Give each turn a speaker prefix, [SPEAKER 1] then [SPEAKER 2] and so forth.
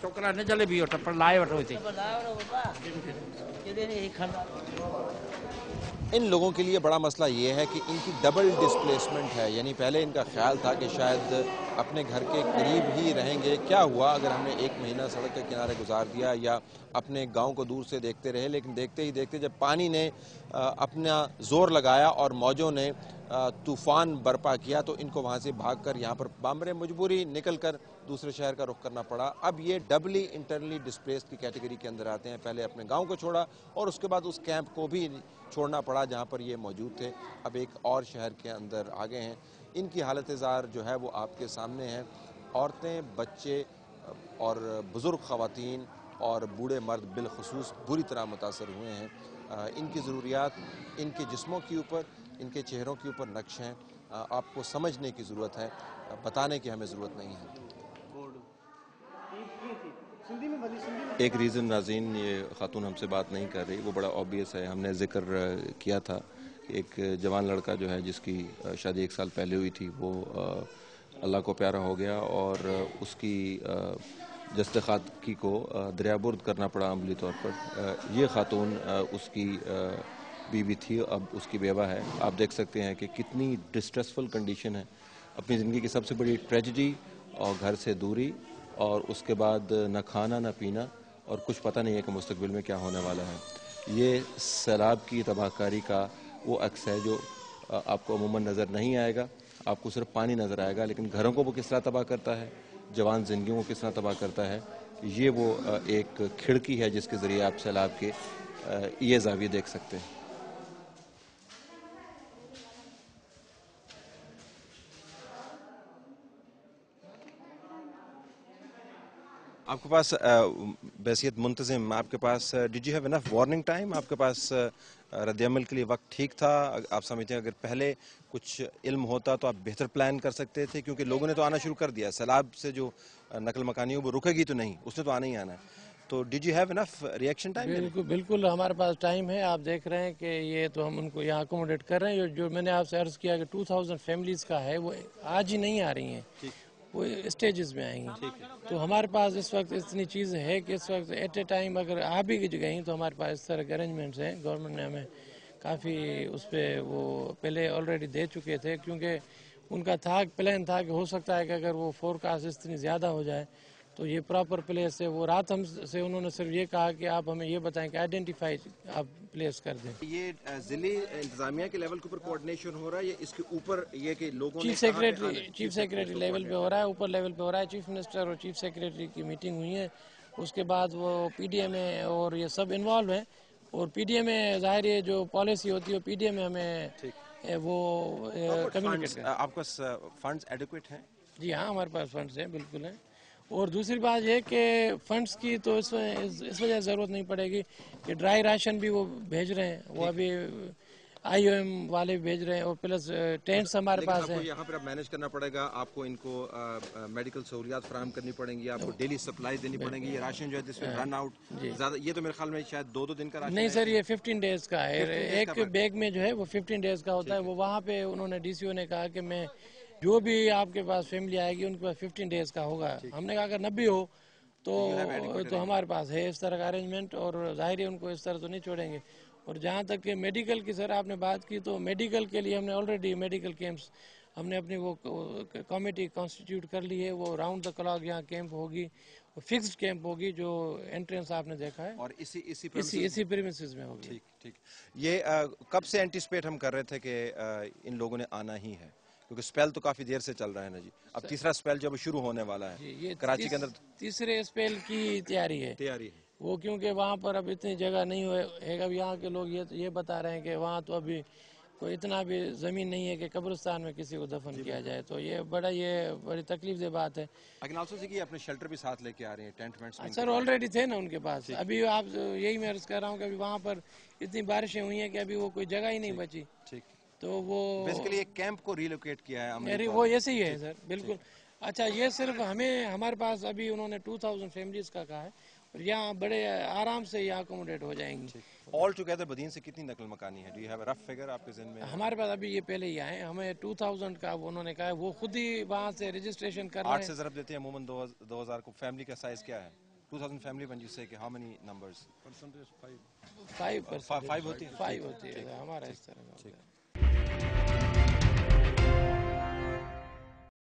[SPEAKER 1] छोकरा न चले भी टप्पड़ लाए वठो हिते।
[SPEAKER 2] इन लोगों के लिए बड़ा मसला ये है कि इनकी डबल डिस्प्लेसमेंट है, यानी पहले इनका ख्याल था कि शायद अपने घर के करीब ही रहेंगे, क्या हुआ अगर हमने एक महीना सड़क के किनारे गुजार दिया या अपने गांव को दूर से देखते रहे, लेकिन देखते ही देखते जब पानी ने अपना जोर लगाया और मौजों ने तूफान बर्पा किया तो इनको वहां से भागकर यहाँ पर बाम्बरे मजबूरी निकलकर दूसरे शहर का रुख करना पड़ा। अब ये डबली इंटरनली डिस्प्लेस्ड की कैटेगरी के अंदर आते हैं। पहले अपने गांव को छोड़ा और उसके बाद उस कैंप को भी छोड़ना पड़ा जहां पर ये मौजूद थे, अब एक और शहर के अंदर आ गए हैं। इनकी हालत ज़ार जो है वो आपके सामने है। औरतें, बच्चे और बुज़ुर्ग ख़वातीन और बूढ़े मर्द बिलखुसूस बुरी तरह मुतासर हुए हैं। इनकी ज़रूरियात इनके जिस्मों के ऊपर, इनके चेहरों के ऊपर नक्श हैं। आपको समझने की ज़रूरत है, बताने की हमें ज़रूरत नहीं है। एक रीज़न नाज़रीन ये ख़ातून हमसे बात नहीं कर रही, वो बड़ा ऑब्वियस है। हमने ज़िक्र किया था कि एक जवान लड़का जो है जिसकी शादी 1 साल पहले हुई थी, वो अल्लाह को प्यारा हो गया और उसकी जस्ते खाकी को दरियाबुर्द करना पड़ा अमली तौर पर। ये ख़ातून उसकी बीवी थी, अब उसकी बेवा है। आप देख सकते हैं कि कितनी डिस्ट्रेसफुल कंडीशन है। अपनी ज़िंदगी की सबसे बड़ी ट्रेजिडी और घर से दूरी और उसके बाद न खाना न पीना और कुछ पता नहीं है कि मुस्तकबिल में क्या होने वाला है। ये सैलाब की तबाहकारी का वो अक्स है जो आपको अमूमन नज़र नहीं आएगा, आपको सिर्फ पानी नज़र आएगा, लेकिन घरों को वो किस तरह तबाह करता है, जवान ज़िंदगियों को किस तरह तबाह करता है, ये वो एक खिड़की है जिसके ज़रिए आप सैलाब के ये ज़ाविये देख सकते हैं। आपके पास बहसियत मुंतज़िम, आपके पास did you have enough warning time? आपके पास रद्द-ए-अमल के लिए वक्त ठीक था? आप समझते हैं अगर पहले कुछ इल्म होता तो आप बेहतर प्लान कर सकते थे, क्योंकि लोगों ने तो आना शुरू कर दिया। सैलाब से जो नकल मकानी है वो रुकेगी तो नहीं, उसने तो आना ही आना है। तो did you have enough reaction time?
[SPEAKER 3] बिल्कुल बिल्कुल, हमारे पास टाइम है। आप देख रहे हैं कि ये तो हम उनको यहाँ अकोमोडेट कर रहे हैं। जो मैंने आपसे अर्ज़ किया कि 2000 फैमिलीज़ का है, वो आज ही नहीं आ रही हैं, वो स्टेजेस में आएंगी। तो हमारे पास इस वक्त इतनी चीज़ है कि इस वक्त एट ए टाइम अगर आ भी गई तो हमारे पास इस तरह के अरेंजमेंट्स हैं। गवर्नमेंट ने हमें काफ़ी उस पर वो पहले ऑलरेडी दे चुके थे, क्योंकि उनका प्लान था कि हो सकता है कि अगर वो फोरकास्ट इतनी ज़्यादा हो जाए तो ये प्रॉपर प्लेस है। वो रात हमसे उन्होंने सिर्फ ये कहा कि आप हमें ये बताएं कि आइडेंटिफाई आप प्लेस कर दें।
[SPEAKER 2] ये ज़िले इंतजामिया के लेवल के ऊपर कोऑर्डिनेशन हो रहा है या इसके ऊपर ये कि लोगों
[SPEAKER 3] चीफ सेक्रेटरी लेवल पे हो रहा है, ऊपर लेवल पे हो रहा है। चीफ मिनिस्टर और चीफ सेक्रेटरी की मीटिंग हुई है, उसके बाद वो पीडीए में और ये सब इन्वॉल्व हैं। और पीडीए में ज़ाहिर है जो पॉलिसी होती है पीडीए में हमें वो कम्युनिकेट करें।
[SPEAKER 2] आपके पास फंड्स एडिक्वेट हैं?
[SPEAKER 3] जी हाँ, हमारे पास फंड्स हैं, बिल्कुल हैं। और दूसरी बात ये कि फंड्स की तो इस वजह ज़रूरत नहीं पड़ेगी कि ड्राई राशन भी वो भेज रहे हैं, वो अभी IOM वाले भेज रहे हैं, और प्लस टेंट्स हमारे पास हैं।
[SPEAKER 2] यहाँ पर मैनेज करना पड़ेगा, आपको इनको मेडिकल सहूलियात फराहम करनी पड़ेंगी, आपको डेली सप्लाई देनी पड़ेगी। ये राशन जो है जिसमें रन आउट ज़्यादा, ये तो मेरे ख्याल में शायद 2-2 दिन का राशन
[SPEAKER 3] नहीं सर, ये 15 डेज का है। एक बैग में जो है वो 15 डेज का होता है। वो वहाँ पे उन्होंने DCO ने कहा कि मैं जो भी आपके पास फैमिली आएगी उनके पास 15 डेज का होगा। हमने कहा अगर 90 हो तो हमारे पास है इस तरह का अरेंजमेंट, और जाहिर है उनको इस तरह तो नहीं छोड़ेंगे। और जहाँ तक कि मेडिकल की सर आपने बात की, तो मेडिकल के लिए हमने ऑलरेडी मेडिकल कैंप्स हमने अपनी वो कमेटी कॉन्स्टिट्यूट कर ली है। वो राउंड द क्लॉक यहाँ कैंप होगी, फिक्स्ड कैंप होगी, जो एंट्रेंस आपने देखा है,
[SPEAKER 2] और
[SPEAKER 3] इसी प्रीमिसेस में होगी।
[SPEAKER 2] ठीक। ये कब से एंटिसिपेट हम कर रहे थे कि इन लोगों ने आना ही है, क्योंकि स्पेल तो काफी देर से चल रहा है ना जी। अब तीसरा स्पेल जब शुरू होने वाला है
[SPEAKER 3] ये
[SPEAKER 2] कराची के अंदर,
[SPEAKER 3] तीसरे स्पेल की तैयारी है वो, क्योंकि वहाँ पर अब इतनी जगह नहीं है। अब यहाँ के लोग ये बता रहे हैं कि वहाँ तो अभी कोई इतना भी ज़मीन नहीं है कि कब्रिस्तान में किसी को दफन किया जाए। तो ये बड़ी तकलीफ दे बात है।
[SPEAKER 2] लेकिन आल्सो कि अपने शेल्टर भी साथ लेके आ रहे हैं, टेंट वेंट्स
[SPEAKER 3] सर ऑलरेडी थे ना उनके पास। अभी आप यही मैं अर्ज कर रहा हूँ कि अभी वहाँ पर इतनी बारिशें हुई हैं कि अभी वो कोई जगह ही नहीं बची।
[SPEAKER 2] ठीक,
[SPEAKER 3] تو وہ
[SPEAKER 2] بیسیکلی ایک کیمپ کو ریلوکیٹ کیا ہے
[SPEAKER 3] میری وہ ایسے ہی ہے سر بالکل. اچھا یہ صرف ہمارے پاس ابھی انہوں نے 2000 فیملیز کا کہا ہے اور یہاں بڑے آرام سے یہاں اکوموڈیٹ ہو جائیں گی.
[SPEAKER 2] آل ٹوگیدر بدین سے کتنی نقل مکانی ہے؟ Do you have a rough figure آپ کے ذہن میں؟
[SPEAKER 3] ہمارے پاس ابھی یہ پہلے ہی آئے ہیں, ہمیں 2000 کا انہوں نے کہا ہے, وہ خود ہی وہاں سے رجسٹریشن کر رہے
[SPEAKER 2] 8
[SPEAKER 3] ہیں.
[SPEAKER 2] سے ضرب دیتے ہیں عموماً 2000 کو. فیملی کا سائز کیا ہے؟ 2000 فیملی when you say کہ how many numbers؟
[SPEAKER 3] 5%
[SPEAKER 2] 5 ہوتی ہے.
[SPEAKER 3] 5 ہوتی ہے ہمارا اس طرح کا.